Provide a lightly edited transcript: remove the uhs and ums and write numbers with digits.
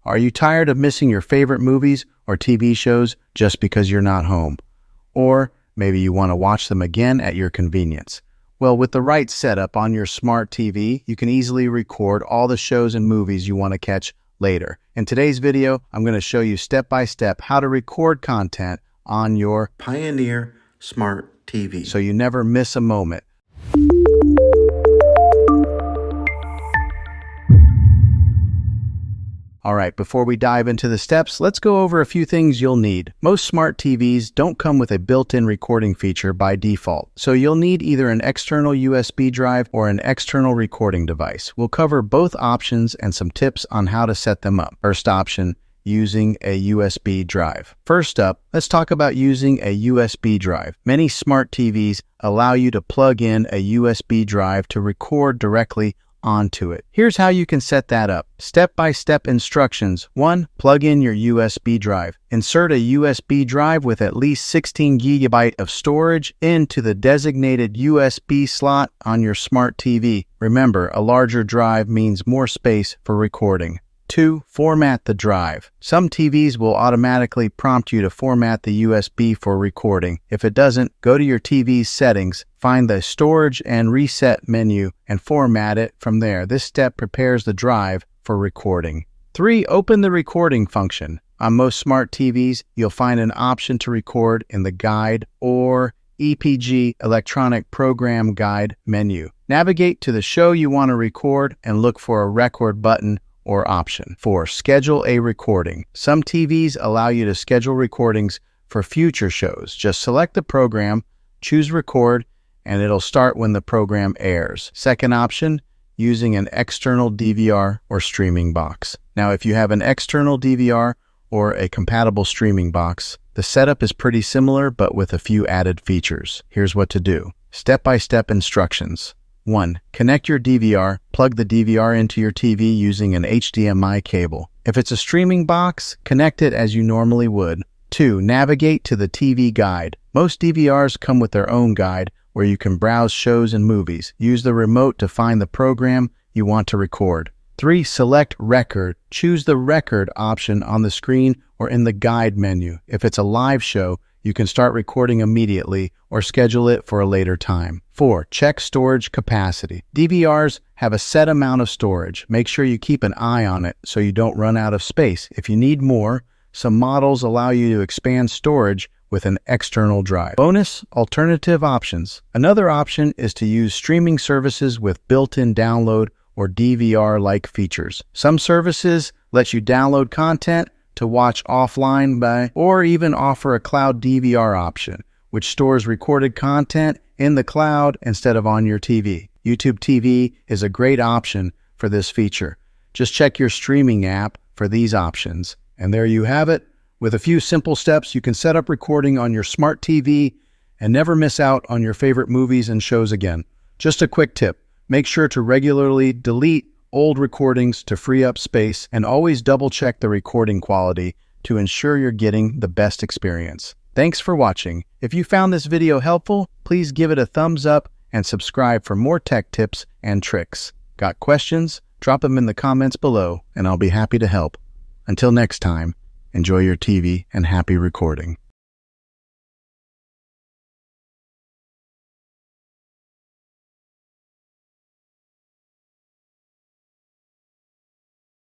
Are you tired of missing your favorite movies or TV shows just because you're not home? Or maybe you want to watch them again at your convenience. Well, with the right setup on your smart TV, you can easily record all the shows and movies you want to catch later. In today's video, I'm going to show you step-by-step how to record content on your Pioneer Smart TV so you never miss a moment. All right, before we dive into the steps, let's go over a few things you'll need. Most smart TVs don't come with a built-in recording feature by default, so you'll need either an external USB drive or an external recording device. We'll cover both options and some tips on how to set them up. First option, using a USB drive. First up, let's talk about using a USB drive. Many smart TVs allow you to plug in a USB drive to record directly onto it. Here's how you can set that up. Step-by-step instructions. 1. Plug in your USB drive. Insert a USB drive with at least 16 GB of storage into the designated USB slot on your smart TV. Remember, a larger drive means more space for recording. 2. Format the drive. Some TVs will automatically prompt you to format the USB for recording. If it doesn't, go to your TV's settings, find the Storage and Reset menu, and format it from there. This step prepares the drive for recording. 3. Open the recording function. On most smart TVs, you'll find an option to record in the Guide or EPG Electronic Program Guide menu. Navigate to the show you want to record and look for a record button or option. 4. Schedule a recording. Some TVs allow you to schedule recordings for future shows. Just select the program, choose record, and it'll start when the program airs. Second option, using an external DVR or streaming box. Now, if you have an external DVR or a compatible streaming box, the setup is pretty similar but with a few added features. Here's what to do. Step-by-step instructions. 1. Connect your DVR. Plug the DVR into your TV using an HDMI cable. If it's a streaming box, connect it as you normally would. 2. Navigate to the TV guide. Most DVRs come with their own guide where you can browse shows and movies. Use the remote to find the program you want to record. 3. Select record. Choose the record option on the screen or in the guide menu. If it's a live show, you can start recording immediately or schedule it for a later time. 4. Check storage capacity. DVRs have a set amount of storage. Make sure you keep an eye on it so you don't run out of space. If you need more, some models allow you to expand storage with an external drive. Bonus, alternative options. Another option is to use streaming services with built-in download or DVR-like features. Some services let you download content to watch offline or even offer a cloud DVR option, which stores recorded content in the cloud instead of on your TV. YouTube TV is a great option for this feature. Just check your streaming app for these options. And there you have it. With a few simple steps, you can set up recording on your smart TV and never miss out on your favorite movies and shows again. Just a quick tip. Make sure to regularly delete old recordings to free up space, and always double-check the recording quality to ensure you're getting the best experience. Thanks for watching. If you found this video helpful, please give it a thumbs up and subscribe for more tech tips and tricks. Got questions? Drop them in the comments below, and I'll be happy to help. Until next time, enjoy your TV and happy recording.